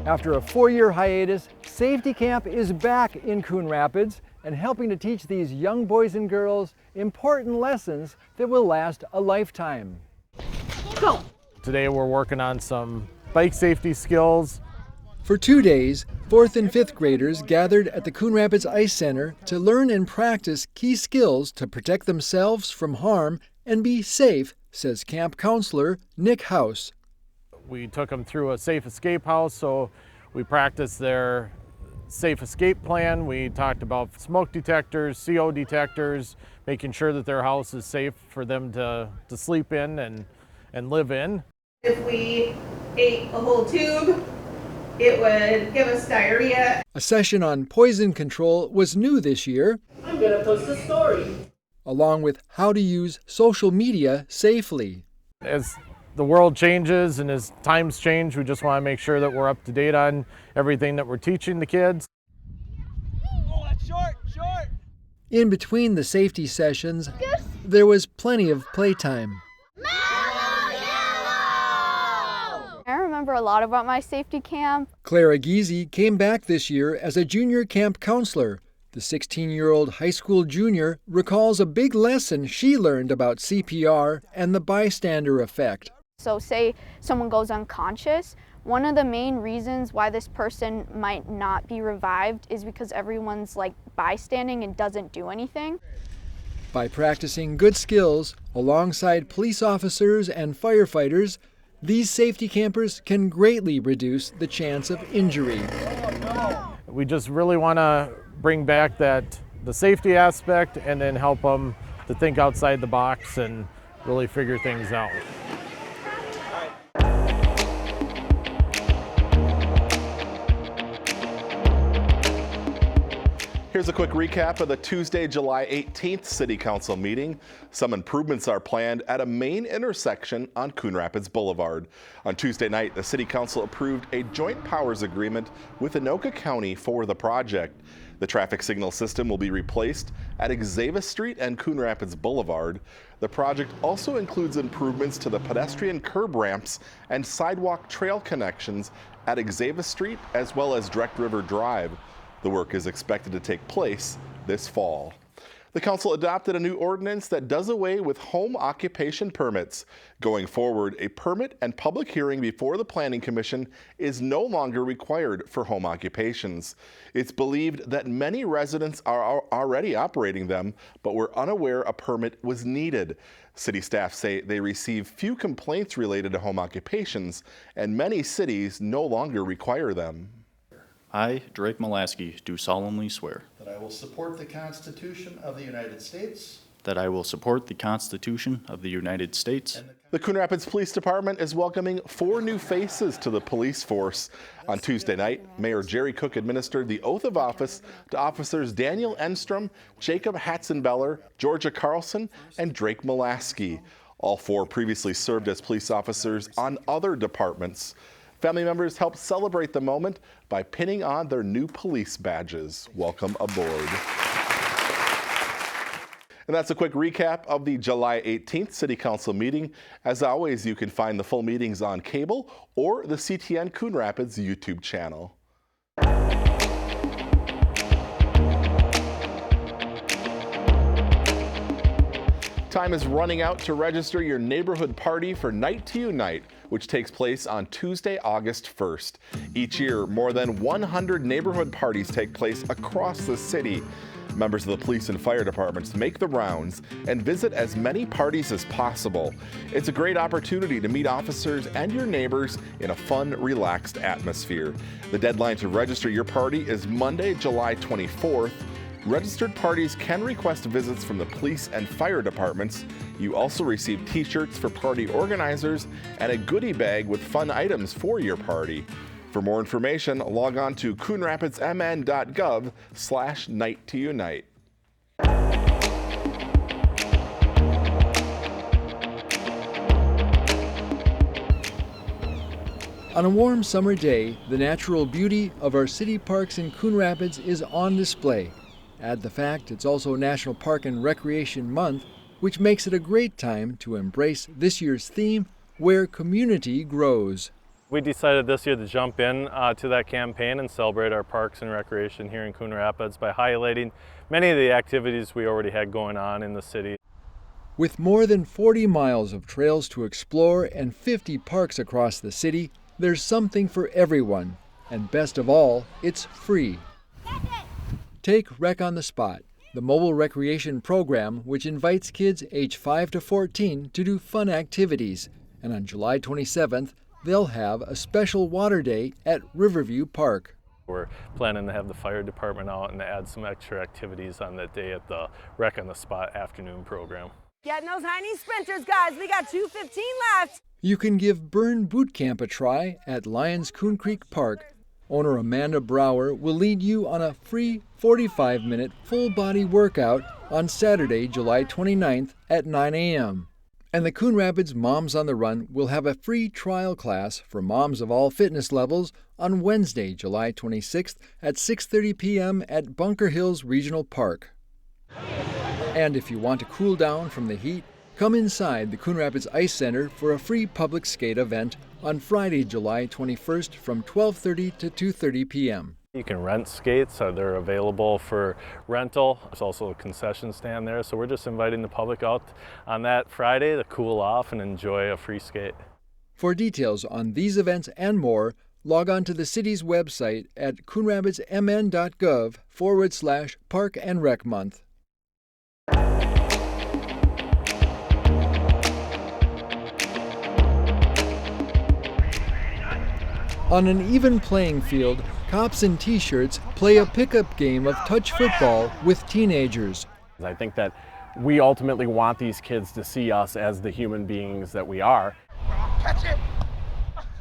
After a 4-year hiatus, Safety Camp is back in Coon Rapids and helping to teach these young boys and girls important lessons that will last a lifetime. Go! Today we're working on some bike safety skills. For 2 days, 4th and 5th graders gathered at the Coon Rapids Ice Center to learn and practice key skills to protect themselves from harm and be safe, says camp counselor Nick House. We took them through a safe escape house, so we practiced their safe escape plan. We talked about smoke detectors, CO detectors, making sure that their house is safe for them to sleep in and live in. If we ate a whole tube, it would give us diarrhea. A session on poison control was new this year. I'm gonna post a story. Along with how to use social media safely. As the world changes and as times change, we just want to make sure that we're up to date on everything that we're teaching the kids. Oh, that's short. In between the safety sessions, there was plenty of playtime. I remember a lot about my safety camp. Clara Giese came back this year as a junior camp counselor. The 16-year-old high school junior recalls a big lesson she learned about CPR and the bystander effect. So say someone goes unconscious, one of the main reasons why this person might not be revived is because everyone's like bystanding and doesn't do anything. By practicing good skills alongside police officers and firefighters, these safety campers can greatly reduce the chance of injury. We just really want to bring back the safety aspect and then help them to think outside the box and really figure things out. Here's a quick recap of the Tuesday, July 18th City Council meeting. Some improvements are planned at a main intersection on Coon Rapids Boulevard. On Tuesday night, the City Council approved a joint powers agreement with Anoka County for the project. The traffic signal system will be replaced at Xavier Street and Coon Rapids Boulevard. The project also includes improvements to the pedestrian curb ramps and sidewalk trail connections at Xavier Street as well as Direct River Drive. The work is expected to take place this fall. The council adopted a new ordinance that does away with home occupation permits. Going forward, a permit and public hearing before the Planning Commission is no longer required for home occupations. It's believed that many residents are already operating them, but were unaware a permit was needed. City staff say they receive few complaints related to home occupations, and many cities no longer require them. I, Drake Mulaski, do solemnly swear that I will support the Constitution of the United States. That I will support the Constitution of the United States. The Coon Rapids Police Department is welcoming 4 new faces to the police force. On Tuesday night, Mayor Jerry Cook administered the oath of office to officers Daniel Enstrom, Jacob Hatzenbeller, Georgia Carlson, and Drake Mulaski. All 4 previously served as police officers on other departments. Family members helped celebrate the moment by pinning on their new police badges. Welcome aboard. And that's a quick recap of the July 18th City Council meeting. As always, you can find the full meetings on cable or the CTN Coon Rapids YouTube channel. Time is running out to register your neighborhood party for Night to Unite, which takes place on Tuesday, August 1st. Each year, more than 100 neighborhood parties take place across the city. Members of the police and fire departments make the rounds and visit as many parties as possible. It's a great opportunity to meet officers and your neighbors in a fun, relaxed atmosphere. The deadline to register your party is Monday, July 24th. Registered parties can request visits from the police and fire departments. You also receive t-shirts for party organizers and a goodie bag with fun items for your party. For more information, log on to coonrapidsmn.gov/night-to-unite. On a warm summer day, the natural beauty of our city parks in Coon Rapids is on display. Add the fact it's also National Park and Recreation Month, which makes it a great time to embrace this year's theme, Where Community Grows. We decided this year to jump in to that campaign and celebrate our parks and recreation here in Coon Rapids by highlighting many of the activities we already had going on in the city. With more than 40 miles of trails to explore and 50 parks across the city, there's something for everyone. And best of all, it's free. Take Rec on the Spot, the mobile recreation program which invites kids age 5 to 14 to do fun activities. And on July 27th, they'll have a special water day at Riverview Park. We're planning to have the fire department out and add some extra activities on that day at the Rec on the Spot afternoon program. Getting those high knee sprinters, guys. We got 2:15 left. You can give Burn Boot Camp a try at Lyons Coon Creek Park. Owner Amanda Brower will lead you on a free 45-minute full-body workout on Saturday, July 29th at 9 a.m. And the Coon Rapids Moms on the Run will have a free trial class for moms of all fitness levels on Wednesday, July 26th at 6:30 p.m. at Bunker Hills Regional Park. And if you want to cool down from the heat, come inside the Coon Rapids Ice Center for a free public skate event on Friday, July 21st from 12:30 to 2:30 p.m. You can rent skates, they're available for rental. There's also a concession stand there, so we're just inviting the public out on that Friday to cool off and enjoy a free skate. For details on these events and more, log on to the city's website at coonrapidsmn.gov/Park and Rec Month. On an even playing field, cops in t-shirts play a pickup game of touch football with teenagers. I think that we ultimately want these kids to see us as the human beings that we are. Catch it!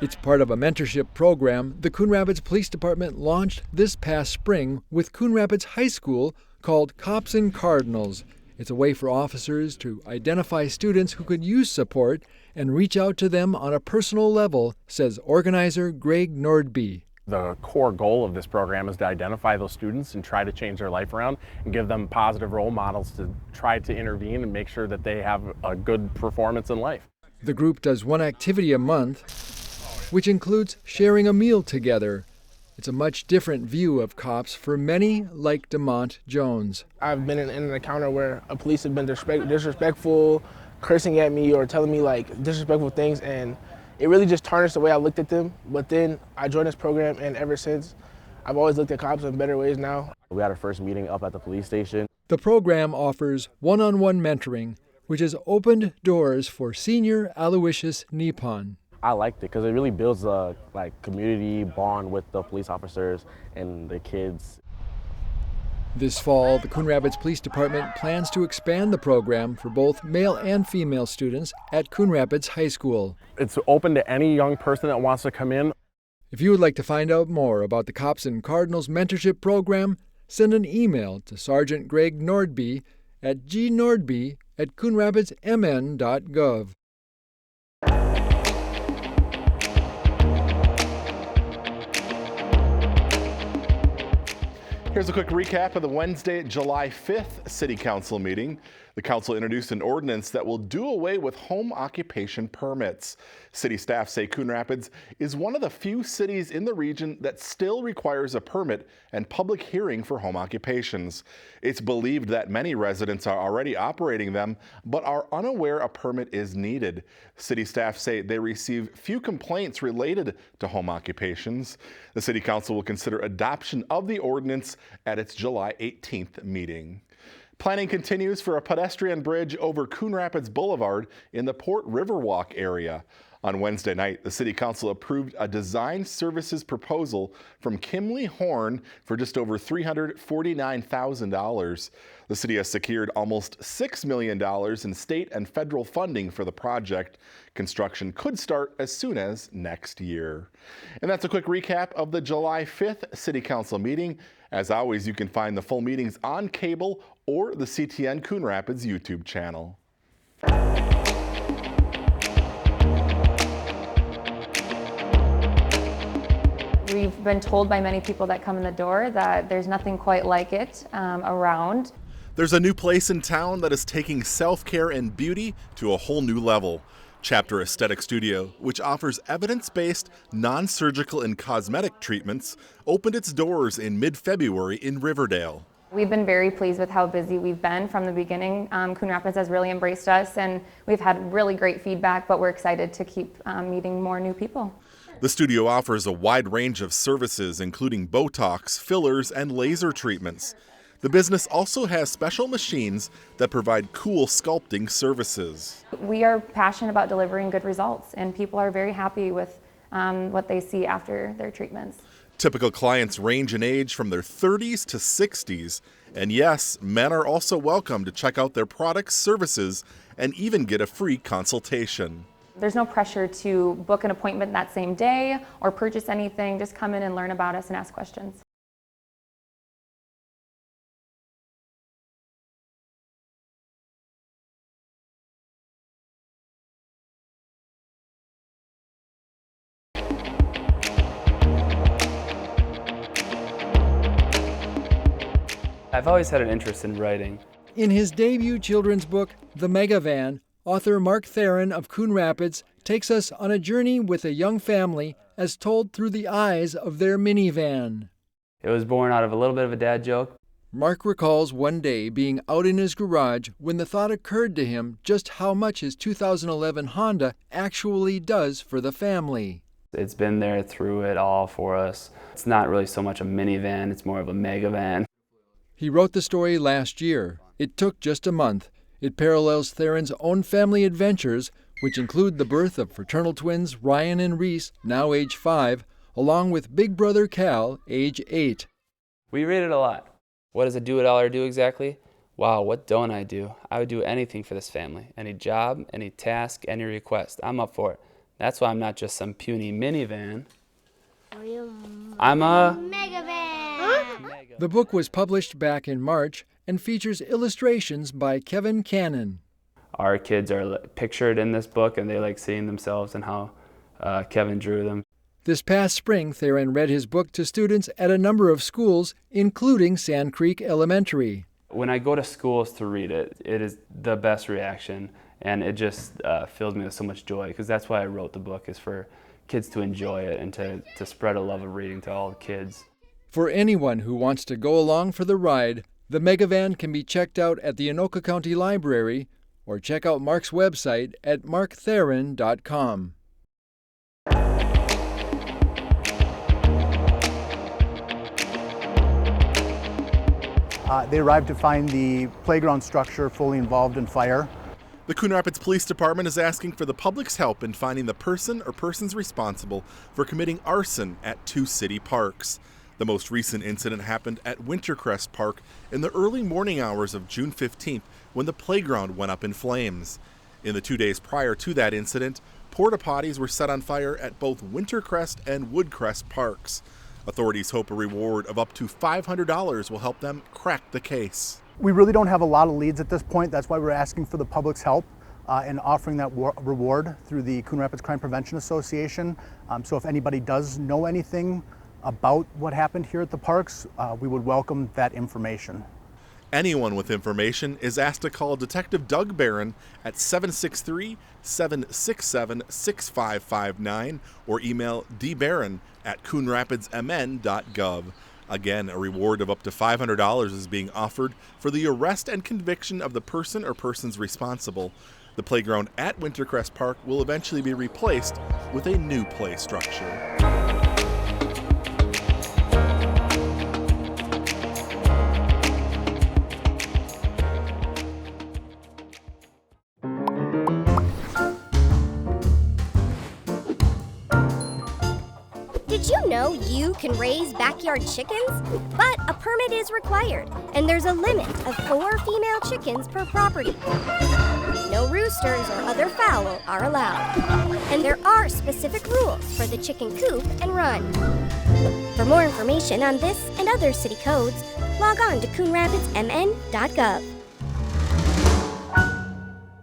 It's part of a mentorship program the Coon Rapids Police Department launched this past spring with Coon Rapids High School called Cops and Cardinals. It's a way for officers to identify students who could use support and reach out to them on a personal level, says organizer Greg Nordby. The core goal of this program is to identify those students and try to change their life around and give them positive role models to try to intervene and make sure that they have a good performance in life. The group does one activity a month, which includes sharing a meal together. It's a much different view of cops for many like DeMont Jones. I've been in an encounter where a police have been disrespectful, cursing at me or telling me like disrespectful things, and it really just tarnished the way I looked at them. But then I joined this program, and ever since, I've always looked at cops in better ways now. We had our first meeting up at the police station. The program offers one-on-one mentoring, which has opened doors for senior Aloysius Nippon. I liked it because it really builds a community bond with the police officers and the kids. This fall, the Coon Rapids Police Department plans to expand the program for both male and female students at Coon Rapids High School. It's open to any young person that wants to come in. If you would like to find out more about the Cops and Cardinals Mentorship Program, send an email to Sergeant Greg Nordby at gnordby@coonrapidsmn.gov. Here's a quick recap of the Wednesday, July 5th City Council meeting. The council introduced an ordinance that will do away with home occupation permits. City staff say Coon Rapids is one of the few cities in the region that still requires a permit and public hearing for home occupations. It's believed that many residents are already operating them, but are unaware a permit is needed. City staff say they receive few complaints related to home occupations. The City Council will consider adoption of the ordinance at its July 18th meeting. Planning continues for a pedestrian bridge over Coon Rapids Boulevard in the Port Riverwalk area. On Wednesday night, the City Council approved a design services proposal from Kimley Horn for just over $349,000. The city has secured almost $6 million in state and federal funding for the project. Construction could start as soon as next year. And that's a quick recap of the July 5th City Council meeting. As always, you can find the full meetings on cable or the CTN Coon Rapids YouTube channel. We've been told by many people that come in the door that there's nothing quite like it around. There's a new place in town that is taking self-care and beauty to a whole new level. Chapter Aesthetic Studio, which offers evidence-based, non-surgical and cosmetic treatments, opened its doors in mid-February in Riverdale. We've been very pleased with how busy we've been from the beginning. Coon Rapids has really embraced us, and we've had really great feedback, but we're excited to keep meeting more new people. The studio offers a wide range of services, including Botox, fillers, and laser treatments. The business also has special machines that provide cool sculpting services. We are passionate about delivering good results, and people are very happy with what they see after their treatments. Typical clients range in age from their 30s to 60s. And yes, men are also welcome to check out their products, services, and even get a free consultation. There's no pressure to book an appointment that same day or purchase anything. Just come in and learn about us and ask questions. I've always had an interest in writing. In his debut children's book, The Mega Van, author Mark Theron of Coon Rapids takes us on a journey with a young family as told through the eyes of their minivan. It was born out of a little bit of a dad joke. Mark recalls one day being out in his garage when the thought occurred to him just how much his 2011 Honda actually does for the family. It's been there through it all for us. It's not really so much a minivan, it's more of a mega van. He wrote the story last year. It took just a month. It parallels Theron's own family adventures, which include the birth of fraternal twins Ryan and Reese, now age 5, along with big brother Cal, age 8. We read it a lot. What does a do-it-aller do exactly? Wow, what don't I do? I would do anything for this family. Any job, any task, any request. I'm up for it. That's why I'm not just some puny minivan. I'm a mega van. The book was published back in March and features illustrations by Kevin Cannon. Our kids are pictured in this book, and they like seeing themselves and how Kevin drew them. This past spring, Theron read his book to students at a number of schools, including Sand Creek Elementary. When I go to schools to read it, it is the best reaction, and it just fills me with so much joy, because that's why I wrote the book, is for kids to enjoy it and to spread a love of reading to all the kids. For anyone who wants to go along for the ride, the Megavan can be checked out at the Anoka County Library, or check out Mark's website at marktheron.com. They arrived to find the playground structure fully involved in fire. The Coon Rapids Police Department is asking for the public's help in finding the person or persons responsible for committing arson at 2 city parks. The most recent incident happened at Wintercrest Park in the early morning hours of June 15th when the playground went up in flames. In the 2 days prior to that incident, porta potties were set on fire at both Wintercrest and Woodcrest parks. Authorities hope a reward of up to $500 will help them crack the case. We really don't have a lot of leads at this point. That's why we're asking for the public's help and offering that reward through the Coon Rapids Crime Prevention Association. So if anybody does know anything about what happened here at the parks, we would welcome that information. Anyone with information is asked to call Detective Doug Barron at 763-767-6559 or email dbarron@coonrapidsmn.gov. Again, a reward of up to $500 is being offered for the arrest and conviction of the person or persons responsible. The playground at Wintercrest Park will eventually be replaced with a new play structure. Did you know you can raise backyard chickens? But a permit is required, and there's a limit of 4 female chickens per property. No roosters or other fowl are allowed. And there are specific rules for the chicken coop and run. For more information on this and other city codes, log on to coonrapidsmn.gov.